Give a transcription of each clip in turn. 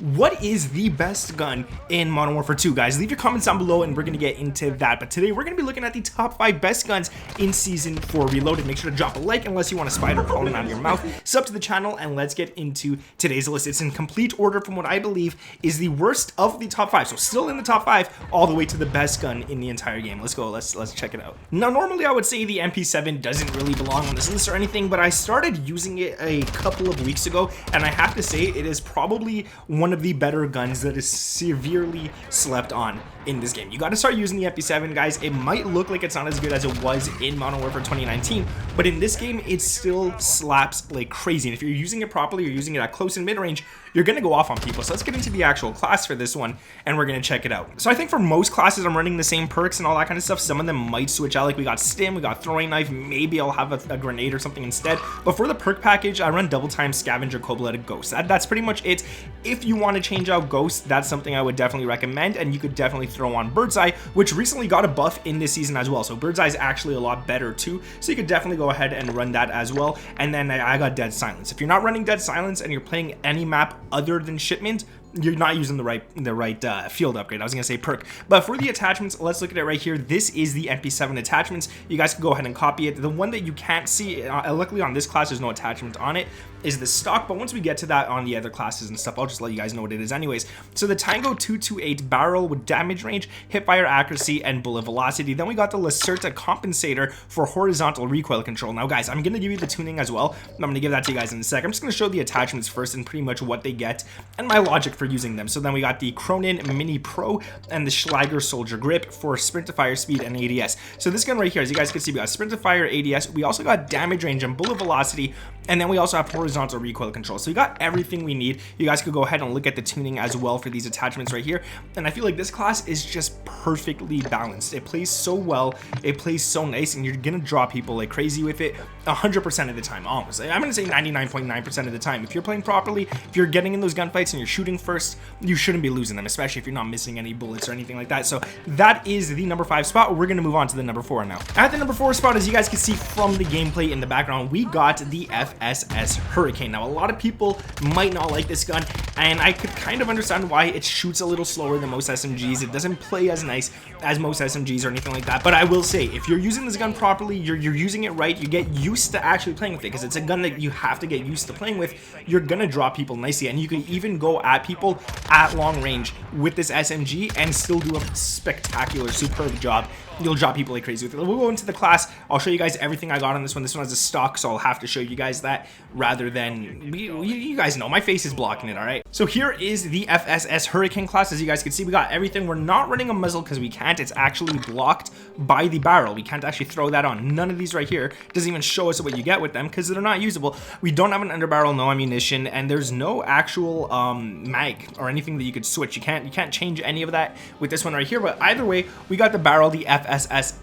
what is the best gun in Modern Warfare 2, guys? Leave your comments down below and we're going to get into that. But today we're going to be looking at the top 5 best guns in Season 4 Reloaded. Make sure to drop a like unless you want a spider crawling out of your mouth. Sub to the channel and let's get into today's list. It's in complete order from what I believe is the worst of the top 5. So still in the top 5 all the way to the best gun in the entire game. Let's go. Let's check it out. Now normally I would say the MP7 doesn't really belong on this list or anything, but I started using it a couple of weeks ago and I have to say it is probably one of the better guns that is severely slept on in this game. You got to start using the MP7, guys. It might look like it's not as good as it was in Modern Warfare 2019, but in this game it still slaps like crazy. And if you're using it properly, you're using it at close and mid-range, you're gonna go off on people. So let's get into the actual class for this one and we're gonna check it out. So I think for most classes I'm running the same perks and all that kind of stuff. Some of them might switch out, like we got stim, we got throwing knife, maybe I'll have a grenade or something instead. But for the perk package, I run double time scavenger, cold-blooded ghost. That's pretty much it. If you want to change out ghost, that's something I would definitely recommend, and you could definitely throw on bird's eye, which recently got a buff in this season as well. So bird's eye is actually a lot better too, so you could definitely go ahead and run that as well. And then I got dead silence. If you're not running dead silence and you're playing any map other than shipment, you're not using the right field upgrade. I was gonna say perk. But for the attachments, let's look at it right here. This is the MP7 attachments. You guys can go ahead and copy it. The one that you can't see, luckily on this class there's no attachment on it, is the stock. But once we get to that on the other classes and stuff, I'll just let you guys know what it is anyways. So the Tango 228 barrel with damage range, hipfire accuracy, and bullet velocity. Then we got the Lacerta compensator for horizontal recoil control. Now guys, I'm gonna give you the tuning as well. I'm gonna give that to you guys in a sec. I'm just gonna show the attachments first and pretty much what they get and my logic for using them. So then we got the Cronin Mini Pro and the Schlager Soldier Grip for sprint to fire speed and ADS. So this gun right here, as you guys can see, we got sprint to fire, ADS. We also got damage range and bullet velocity, and then we also have horizontal recoil control. So we got everything we need. You guys could go ahead and look at the tuning as well for these attachments right here. And I feel like this class is just perfectly balanced. It plays so well, it plays so nice, and you're gonna draw people like crazy with it 100% of the time, almost. I'm gonna say 99.9% of the time. If you're playing properly, if you're getting in those gunfights and you're shooting first, you shouldn't be losing them, especially if you're not missing any bullets or anything like that. So that is the number 5 spot. We're gonna move on to the number 4 now. At the number 4 spot, as you guys can see from the gameplay in the background, we got the FSS Hurricane. Now a lot of people might not like this gun, and I could kind of understand why. It shoots a little slower than most SMGs. It doesn't play as nice as most SMGs or anything like that. But I will say, if you're using this gun properly, you're using it right, you get used to actually playing with it, because it's a gun that you have to get used to playing with, you're gonna draw people nicely, and you can even go at people at long range with this SMG and still do a spectacular, superb job. You'll drop people like crazy with it. We'll go into the class. I'll show you guys everything I got on this one. This one has a stock, so I'll have to show you guys that rather than you guys know my face is blocking it. All right, so here is the FSS Hurricane class. As you guys can see, we got everything. We're not running a muzzle because we can't. It's actually blocked by the barrel. We can't actually throw that on. None of these right here doesn't even show us what you get with them because they're not usable. We don't have an underbarrel, no ammunition, and there's no actual mag or anything that you could switch. You can't change any of that with this one right here. But either way, we got the barrel, the FSS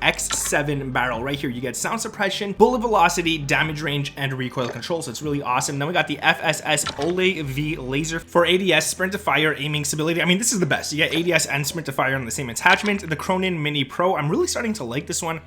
X7 barrel right here. You get sound suppression, bullet velocity, damage range, and recoil control. So it's really awesome. Then we got the FSS Ole V laser for ADS, sprint to fire, aiming stability. I mean, this is the best. You get ADS and sprint to fire on the same attachment. The Cronin Mini Pro. I'm really starting to like this one.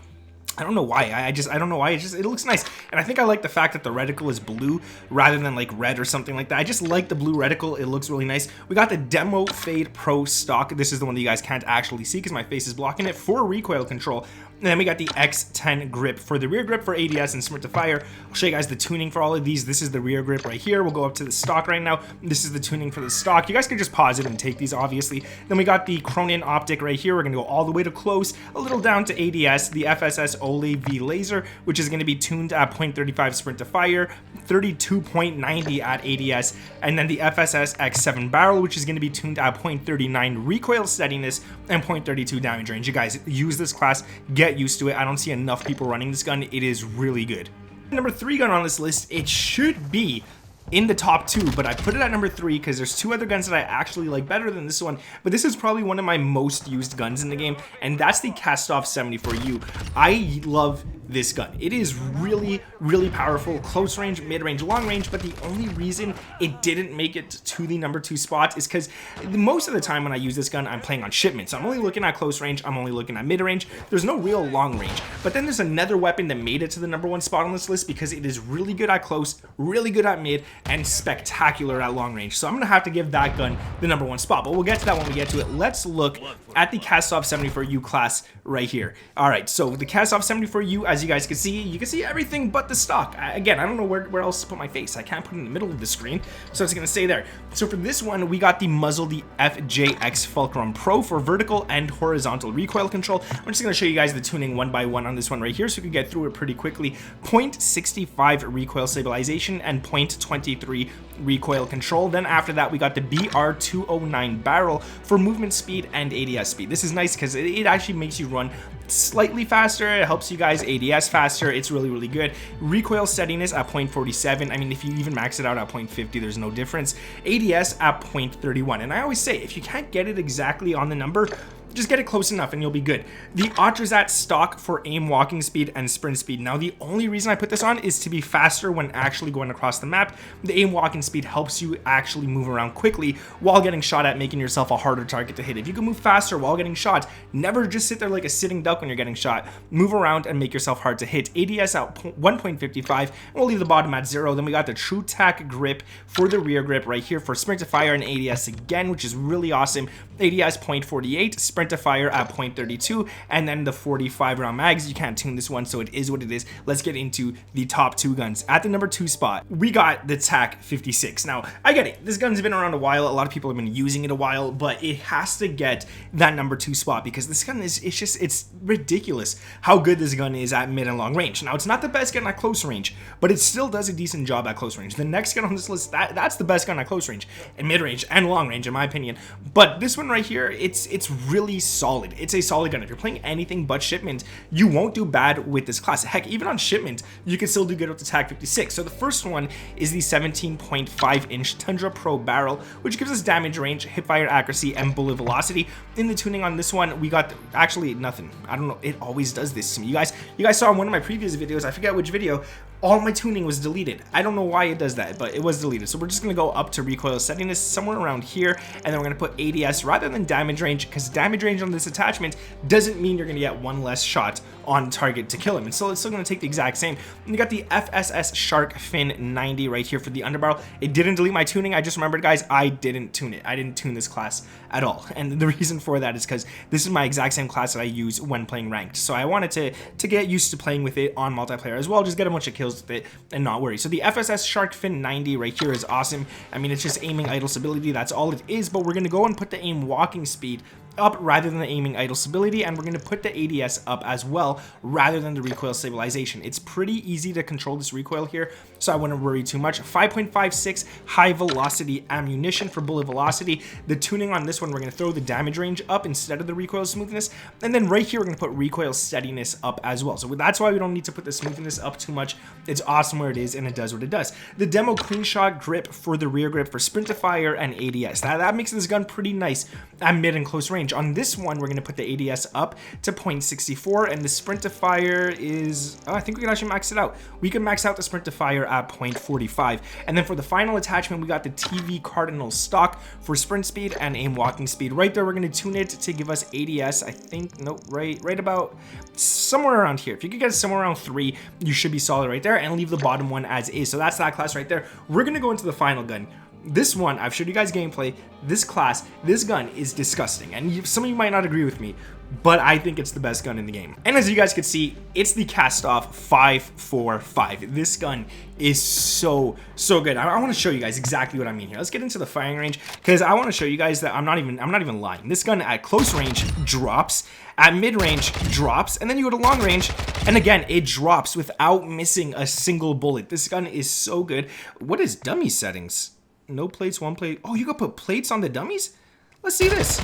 I don't know why. I don't know why. It looks nice, and I think I like the fact that the reticle is blue rather than like red or something like that. I just like the blue reticle. It looks really nice. We got the Demo Fade Pro stock. This is the one that you guys can't actually see because my face is blocking it, for recoil control. And then we got the X10 grip for the rear grip for ADS and sprint to fire. I'll show you guys the tuning for all of these. This is the rear grip right here. We'll go up to the stock right now. This is the tuning for the stock. You guys can just pause it and take these, obviously. Then we got the Cronin optic right here. We're gonna go all the way to close, a little down to ADS. The FSS Ole V laser, which is gonna be tuned at 0.35 sprint to fire, 32.90 at ADS, and then the FSS X7 barrel, which is gonna be tuned at 0.39 recoil steadiness and 0.32 damage range. You guys use this class, get used to it. I don't see enough people running this gun. It is really good. Number 3 gun on this list, it should be in the top 2, but I put it at number 3 because there's 2 other guns that I actually like better than this one, but this is probably one of my most used guns in the game, and that's the Kastov 74U. I love this gun. It is really, really powerful, close range, mid range, long range, but the only reason it didn't make it to the number 2 spot is because most of the time when I use this gun, I'm playing on shipment. So I'm only looking at close range, I'm only looking at mid range. There's no real long range. But then there's another weapon that made it to the number 1 spot on this list because it is really good at close, really good at mid, and spectacular at long range. So I'm gonna have to give that gun the number 1 spot, but we'll get to that when we get to it. Let's look at the Kastov 74U class right here. All right, so the Kastov 74U, as you guys can see everything but the stock. Again, I don't know where else to put my face. I can't put it in the middle of the screen, so it's gonna stay there. So for this one, we got the muzzle, the FJX Fulcrum Pro for vertical and horizontal recoil control. I'm just gonna show you guys the tuning one by one on this one right here, so we can get through it pretty quickly. 0.65 recoil stabilization and 0.23 recoil control. Then after that, we got the BR209 barrel for movement speed and ADS speed. This is nice because it actually makes you run slightly faster. It helps you guys ADS faster. It's really, really good. Recoil steadiness at 0.47. I mean, if you even max it out at 0.50, there's no difference. ADS at 0.31. And I always say, if you can't get it exactly on the number, just get it close enough and you'll be good. The Atrazat stock for aim walking speed and sprint speed. Now, the only reason I put this on is to be faster when actually going across the map. The aim walking speed helps you actually move around quickly while getting shot at, making yourself a harder target to hit. If you can move faster while getting shot, never just sit there like a sitting duck when you're getting shot. Move around and make yourself hard to hit. ADS at 1.55, and we'll leave the bottom at 0. Then we got the True Tack grip for the rear grip right here for sprint to fire and ADS again, which is really awesome. ADS 0.48, sprint to fire at 0.32, and then the 45 round mags. You can't tune this one, so it is what it is. Let's get into the top 2 guns. At the number 2 spot, we got the TAC 56. Now, I get it. This gun's been around a while. A lot of people have been using it a while, but it has to get that number 2 spot because this gun is, it's ridiculous how good this gun is at mid and long range. Now, it's not the best gun at close range, but it still does a decent job at close range. The next gun on this list, that's the best gun at close range and mid range and long range, in my opinion. But this one right here, it's really solid. It's a solid gun. If you're playing anything but shipment, you won't do bad with this class. Heck, even on shipment, you can still do good with the TAC 56. So the first one is the 17.5-inch Tundra Pro barrel, which gives us damage range, hipfire accuracy, and bullet velocity. In the tuning on this one, we got actually nothing. I don't know. It always does this to me. You guys saw in one of my previous videos, I forget which video, all my tuning was deleted. I don't know why it does that, but it was deleted. So we're just gonna go up to recoil steadiness somewhere around here, and then we're gonna put ADS rather than damage range, because damage range on this attachment doesn't mean you're gonna get one less shot on target to kill him. And so it's still gonna take the exact same. And you got the FSS Shark Fin 90 right here for the underbarrel. It didn't delete my tuning. I just remembered, guys, I didn't tune it. I didn't tune this class at all. And the reason for that is because this is my exact same class that I use when playing ranked. So I wanted to get used to playing with it on multiplayer as well, just get a bunch of kills with it and not worry. So the FSS Shark Fin 90 right here is awesome. I mean, it's just aiming idle stability. That's all it is, but we're gonna go and put the aim walking speed up rather than the aiming idle stability, and we're going to put the ADS up as well rather than the recoil stabilization. It's pretty easy to control this recoil here, so I wouldn't worry too much. 5.56 high velocity ammunition for bullet velocity. The tuning on this one, we're going to throw the damage range up instead of the recoil smoothness, and then right here we're going to put recoil steadiness up as well. So that's why we don't need to put the smoothness up too much. It's awesome where it is, and it does what it does. The demo clean shot grip for the rear grip for sprint to fire and ADS. That makes this gun pretty nice at mid and close range. On this one, we're going to put the ADS up to 0.64, and the sprint to fire is, I think we can actually max it out. We can max out the sprint to fire at 0.45. And then for the final attachment, we got the TV Cardinal stock for sprint speed and aim walking speed. Right there, we're going to tune it to give us ADS, I think, nope, right about somewhere around here. If you could get somewhere around 3, you should be solid right there, and leave the bottom one as is. So that's that class right there. We're going to go into the final gun. This one, I've showed you guys gameplay. This class, this gun is disgusting, and some of you might not agree with me, but I think it's the best gun in the game. And as you guys can see, it's the Kastov 545. This gun is so good. I want to show you guys exactly what I mean here. Let's get into the firing range, because I want to show you guys that I'm not even lying. This gun at close range drops, at mid range drops, and then you go to long range, and again it drops without missing a single bullet. This gun is so good. What is dummy settings? No plates, one plate. Oh, you can put plates on the dummies? Let's see this.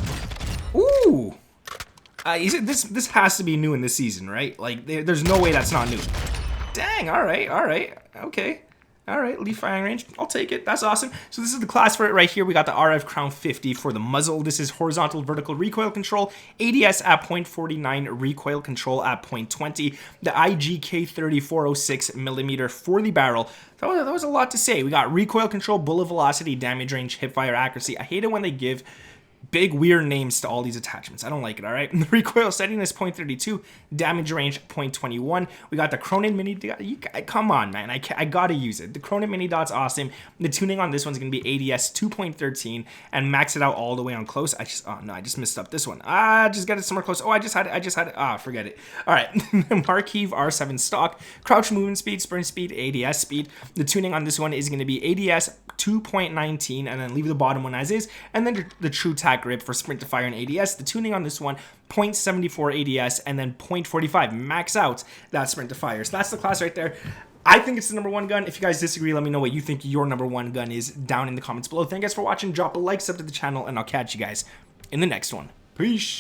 Ooh. This has to be new in this season, right? Like, there's no way that's not new. Dang, all right, okay. All right, leaf firing range. I'll take it. That's awesome. So this is the class for it right here. We got the RF Crown 50 for the muzzle. This is horizontal vertical recoil control, ADS at 0.49, recoil control at 0.20, the IGK 3406 millimeter for the barrel. That was a lot to say. We got recoil control, bullet velocity, damage range, hipfire accuracy. I hate it when they give big weird names to all these attachments. I don't like it, all right? The recoil setting is 0.32, damage range 0.21. We got the Cronin Mini Dot. Come on, man. I gotta use it. The Cronin Mini Dot's awesome. The tuning on this one's gonna be ADS 2.13 and max it out all the way on close. Oh no, I just messed up this one. Just get it somewhere close. Oh, I just had it. Forget it. All right, Marquise R7 stock, crouch movement speed, sprint speed, ADS speed. The tuning on this one is gonna be ADS 2.19 and then leave the bottom one as is, and then the true tack grip for sprint to fire and ADS. The tuning on this one 0.74 ADS and then 0.45 max out that sprint to fire. So that's the class right there. I think it's the number one gun. If you guys disagree, let me know what you think your number one gun is down in the comments below. Thank you guys for watching. Drop a like, sub to the channel, and I'll catch you guys in the next one. Peace.